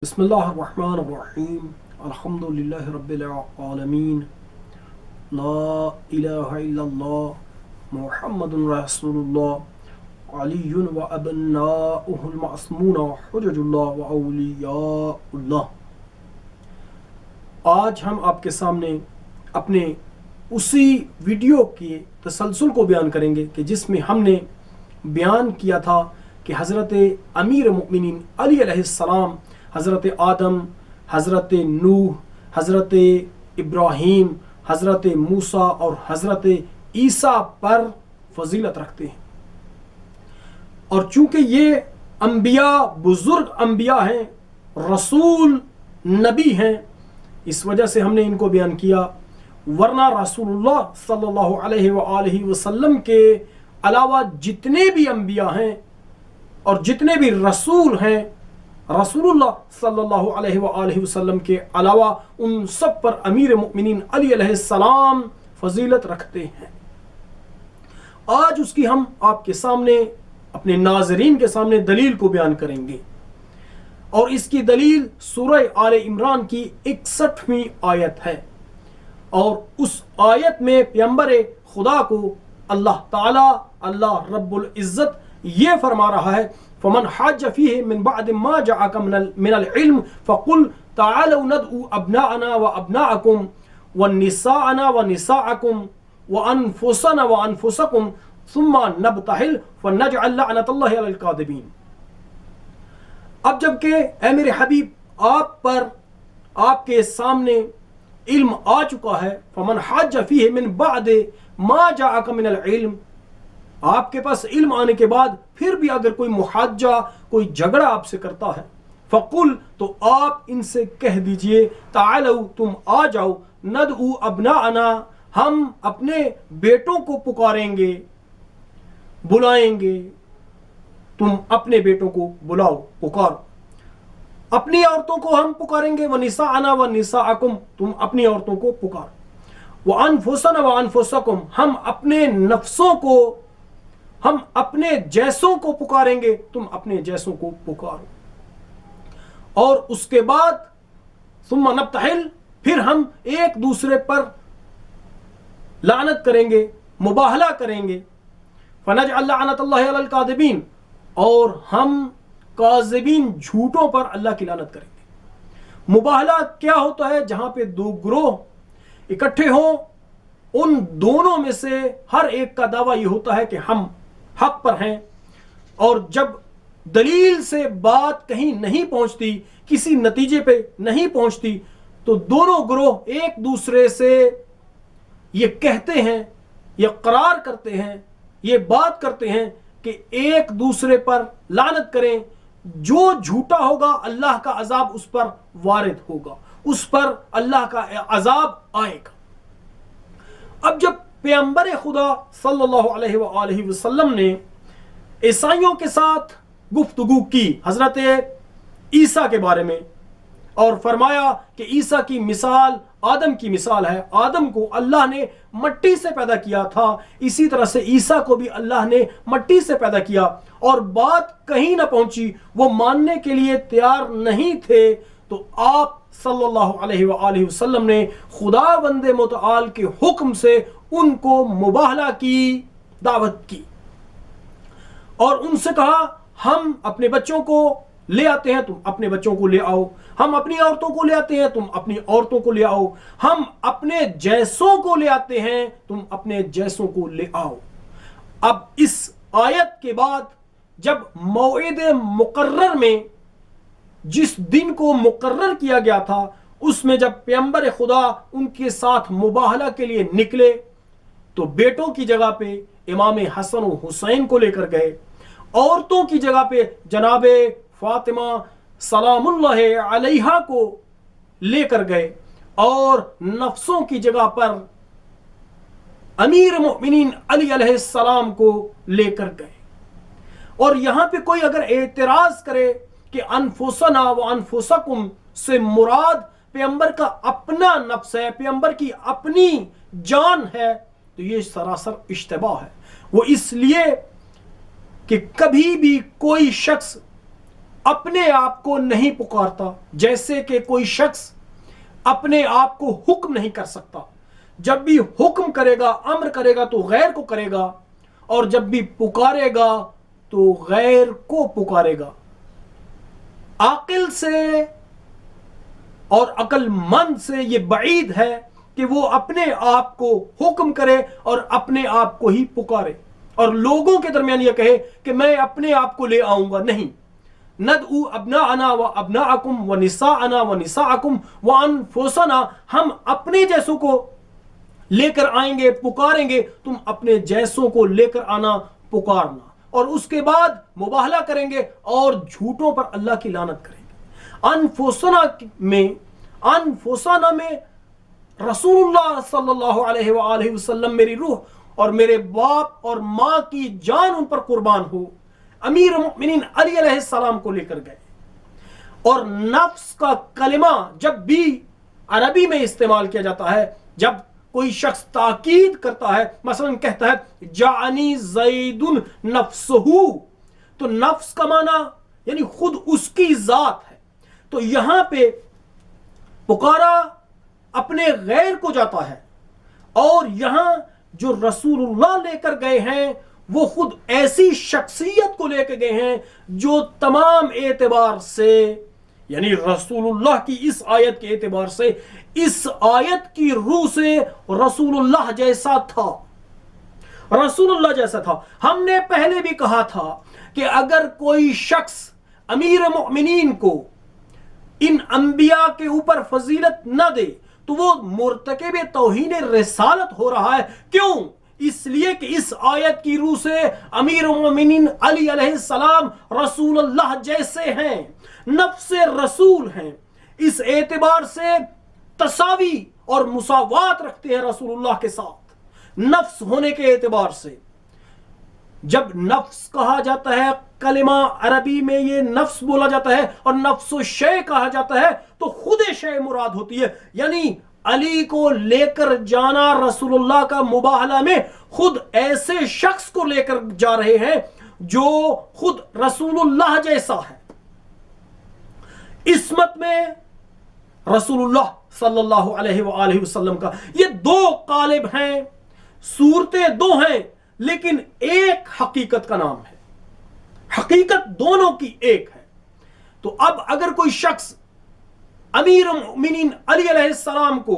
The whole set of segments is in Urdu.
بسم اللہ الرحمن الرحیم الحمدللہ رب العالمین لا الہ الا اللہ محمد رسول اللہ علی و ابناؤہ المعصمون حجج اللہ و اولیاء اللہ۔ آج ہم آپ کے سامنے اپنے اسی ویڈیو کے تسلسل کو بیان کریں گے کہ جس میں ہم نے بیان کیا تھا کہ حضرت امیر مؤمنین علی علیہ السلام، حضرت آدم، حضرت نوح، حضرت ابراہیم، حضرت موسیٰ اور حضرت عیسیٰ پر فضیلت رکھتے ہیں، اور چونکہ یہ انبیاء بزرگ انبیاء ہیں، رسول نبی ہیں، اس وجہ سے ہم نے ان کو بیان کیا، ورنہ رسول اللہ صلی اللہ علیہ وآلہ وسلم کے علاوہ جتنے بھی انبیاء ہیں اور جتنے بھی رسول ہیں، رسول اللہ صلی اللہ علیہ وآلہ وسلم کے علاوہ ان سب پر امیر مؤمنین علی علیہ السلام فضیلت رکھتے ہیں۔ آج اس کی ہم آپ کے سامنے، اپنے ناظرین کے سامنے دلیل کو بیان کریں گے، اور اس کی دلیل سورہ آل عمران کی 61ویں آیت ہے، اور اس آیت میں پیغمبر خدا کو اللہ تعالی، اللہ رب العزت یہ فرما رہا ہے، فمن حاج فيه من بعد ما جاءك من العلم فقل تعالوا ندعو ابناءنا وابناءكم ونساءنا ونساءكم وانفسنا وانفسكم ثم نبتهل فنجعل لعنة الله على الكاذبين۔ اب جب کہ اے میرے حبیب آپ پر، آپ کے سامنے علم آ چکا ہے، فمن حاج فيه من بعد ما جاءك من العلم، آپ کے پاس علم آنے کے بعد پھر بھی اگر کوئی محاجہ، کوئی جھگڑا آپ سے کرتا ہے، فقل، تو آپ ان سے کہہ دیجئے، تعالوا، تم آ جاؤ، ندعو ابناءنا، ہم اپنے بیٹوں کو پکاریں گے، بلائیں گے، تم اپنے بیٹوں کو بلاؤ، پکارو، اپنی عورتوں کو ہم پکاریں گے، ونساءنا ونساءکم، تم اپنی عورتوں کو پکارو، وانفسنا وانفسکم، ہم اپنے نفسوں کو، ہم اپنے جیسوں کو پکاریں گے، تم اپنے جیسوں کو پکارو، اور اس کے بعد ثم نبتہل، پھر ہم ایک دوسرے پر لعنت کریں گے، مباہلہ کریں گے، فنجعل لعنۃ اللہ علی الکاذبین، اور ہم کاذبین، جھوٹوں پر اللہ کی لعنت کریں گے۔ مباہلہ کیا ہوتا ہے؟ جہاں پہ دو گروہ اکٹھے ہوں، ان دونوں میں سے ہر ایک کا دعویٰ یہ ہوتا ہے کہ ہم حق پر ہیں، اور جب دلیل سے بات کہیں نہیں پہنچتی، کسی نتیجے پہ نہیں پہنچتی، تو دونوں گروہ ایک دوسرے سے یہ کہتے ہیں، یہ قرار کرتے ہیں، یہ بات کرتے ہیں کہ ایک دوسرے پر لعنت کریں، جو جھوٹا ہوگا اللہ کا عذاب اس پر وارد ہوگا، اس پر اللہ کا عذاب آئے گا۔ اب جب پیغمبر خدا صلی اللہ علیہ وآلہ وسلم نے عیسائیوں کے ساتھ گفتگو کی حضرت عیسیٰ کے بارے میں، اور فرمایا کہ عیسیٰ کی مثال آدم کی مثال ہے، آدم کو اللہ نے مٹی سے پیدا کیا تھا، اسی طرح سے عیسیٰ کو بھی اللہ نے مٹی سے پیدا کیا، اور بات کہیں نہ پہنچی، وہ ماننے کے لیے تیار نہیں تھے، تو آپ صلی اللہ علیہ وآلہ وسلم نے خداوند متعال کے حکم سے ان کو مباہلہ کی، دعوت کی، اور ان سے کہا، ہم اپنے بچوں کو لے آتے ہیں، تم اپنے بچوں کو لے آؤ، ہم اپنی عورتوں کو لے آتے ہیں، تم اپنی عورتوں کو لے آؤ، ہم اپنے جیسوں کو لے آتے ہیں، تم اپنے جیسوں کو لے آؤ۔ اب اس آیت کے بعد جب موعد مقرر میں، جس دن کو مقرر کیا گیا تھا، اس میں جب پیغمبر خدا ان کے ساتھ مباہلہ کے لیے نکلے، تو بیٹوں کی جگہ پہ امام حسن و حسین کو لے کر گئے، عورتوں کی جگہ پہ جناب فاطمہ سلام اللہ علیہا کو لے کر گئے، اور نفسوں کی جگہ پر امیر مؤمنین علی علیہ السلام کو لے کر گئے۔ اور یہاں پہ کوئی اگر اعتراض کرے کہ انفسنا و انفسکم سے مراد پیغمبر کا اپنا نفس ہے، پیغمبر کی اپنی جان ہے، تو یہ سراسر اشتباہ ہے۔ وہ اس لیے کہ کبھی بھی کوئی شخص اپنے آپ کو نہیں پکارتا، جیسے کہ کوئی شخص اپنے آپ کو حکم نہیں کر سکتا۔ جب بھی حکم کرے گا، امر کرے گا تو غیر کو کرے گا، اور جب بھی پکارے گا تو غیر کو پکارے گا۔ عاقل سے اور عقل مند سے یہ بعید ہے کہ وہ اپنے آپ کو حکم کرے اور اپنے آپ کو ہی پکارے اور لوگوں کے درمیان یہ کہے کہ میں اپنے آپ کو لے آؤں گا۔ نہیں، ندعو ابناءنا و ابناءکم و نساءنا و نساءکم و انفسنا، ہم اپنے جیسوں کو لے کر آئیں گے، پکاریں گے، تم اپنے جیسوں کو لے کر آنا، پکارنا، اور اس کے بعد مباہلہ کریں گے اور جھوٹوں پر اللہ کی لعنت کریں گے۔ انفسنا میں رسول اللہ صلی اللہ علیہ وآلہ وسلم میری روح اور میرے باپ اور ماں کی جان ان پر قربان ہو، امیر المؤمنین علی علیہ السلام کو لے کر گئے۔ اور نفس کا کلمہ جب بھی عربی میں استعمال کیا جاتا ہے، جب کوئی شخص تاکید کرتا ہے، مثلا کہتا ہے جعنی زید نفسہ، تو نفس کا معنی یعنی خود اس کی ذات ہے۔ تو یہاں پہ پکارا اپنے غیر کو جاتا ہے، اور یہاں جو رسول اللہ لے کر گئے ہیں وہ خود ایسی شخصیت کو لے کے گئے ہیں جو تمام اعتبار سے، یعنی رسول اللہ کی اس آیت کے اعتبار سے، اس آیت کی روح سے رسول اللہ جیسا تھا، رسول اللہ جیسا تھا۔ ہم نے پہلے بھی کہا تھا کہ اگر کوئی شخص امیر مومنین کو ان انبیاء کے اوپر فضیلت نہ دے تو وہ مرتکب توہین رسالت ہو رہا ہے۔ کیوں؟ اس لیے کہ اس آیت کی روح سے امیر المومنین علی علیہ السلام رسول اللہ جیسے ہیں، نفس رسول ہیں، اس اعتبار سے تساوی اور مساوات رکھتے ہیں رسول اللہ کے ساتھ نفس ہونے کے اعتبار سے۔ جب نفس کہا جاتا ہے، کلمہ عربی میں یہ نفس بولا جاتا ہے، اور نفس و شے کہا جاتا ہے تو خود شے مراد ہوتی ہے، یعنی علی کو لے کر جانا رسول اللہ کا مباہلہ میں خود ایسے شخص کو لے کر جا رہے ہیں جو خود رسول اللہ جیسا ہے۔ عصمت میں رسول اللہ صلی اللہ علیہ وآلہ وسلم کا یہ دو قالب ہیں، صورتیں دو ہیں، لیکن ایک حقیقت کا نام ہے، حقیقت دونوں کی ایک ہے۔ تو اب اگر کوئی شخص امیر المؤمنین علی علیہ السلام کو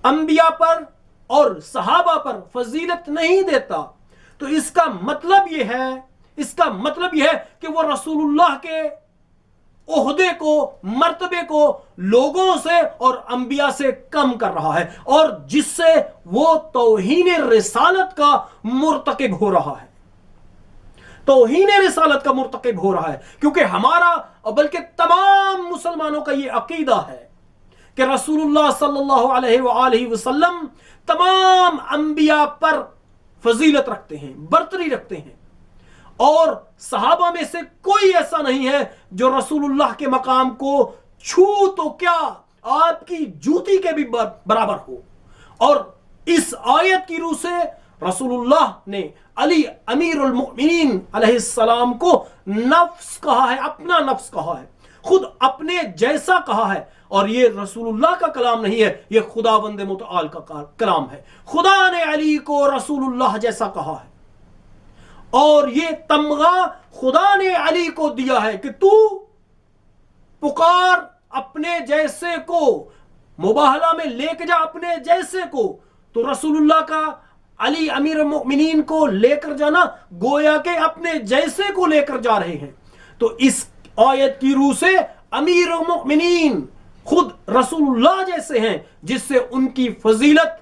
انبیاء پر اور صحابہ پر فضیلت نہیں دیتا تو اس کا مطلب یہ ہے کہ وہ رسول اللہ کے عہدے کو، مرتبے کو لوگوں سے اور انبیاء سے کم کر رہا ہے، اور جس سے وہ توہین رسالت کا مرتکب ہو رہا ہے، توہین رسالت کا مرتکب ہو رہا ہے۔ کیونکہ ہمارا اور بلکہ تمام مسلمانوں کا یہ عقیدہ ہے کہ رسول اللہ صلی اللہ علیہ وآلہ وسلم تمام انبیاء پر فضیلت رکھتے ہیں، برتری رکھتے ہیں، اور صحابہ میں سے کوئی ایسا نہیں ہے جو رسول اللہ کے مقام کو چھو تو کیا آپ کی جوتی کے بھی برابر ہو۔ اور اس آیت کی روح سے رسول اللہ نے علی امیر المؤمنین علیہ السلام کو نفس کہا ہے، اپنا نفس کہا ہے، خود اپنے جیسا کہا ہے، اور یہ رسول اللہ کا کلام نہیں ہے، یہ خداوند متعال کا کلام ہے۔ خدا نے علی کو رسول اللہ جیسا کہا ہے، اور یہ تمغہ خدا نے علی کو دیا ہے کہ تو پکار اپنے جیسے کو، مباہلہ میں لے کے جا اپنے جیسے کو۔ تو رسول اللہ کا علی امیر المؤمنین کو لے کر جانا گویا کہ اپنے جیسے کو لے کر جا رہے ہیں۔ تو اس آیت کی روح سے امیر المؤمنین خود رسول اللہ جیسے ہیں، جس سے ان کی فضیلت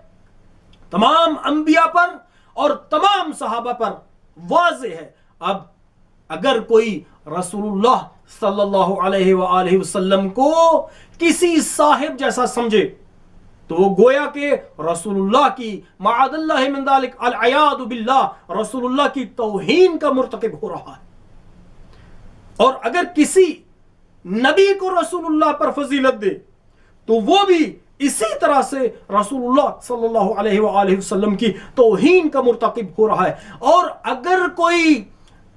تمام انبیاء پر اور تمام صحابہ پر واضح ہے۔ اب اگر کوئی رسول اللہ صلی اللہ علیہ وآلہ وسلم کو کسی صاحب جیسا سمجھے تو وہ گویا کہ رسول اللہ کی معاذ اللہ من ذلک العیاذ باللہ رسول اللہ کی توہین کا مرتکب ہو رہا ہے۔ اور اگر کسی نبی کو رسول اللہ پر فضیلت دے تو وہ بھی اسی طرح سے رسول اللہ صلی اللہ علیہ وآلہ وسلم کی توہین کا مرتکب ہو رہا ہے۔ اور اگر کوئی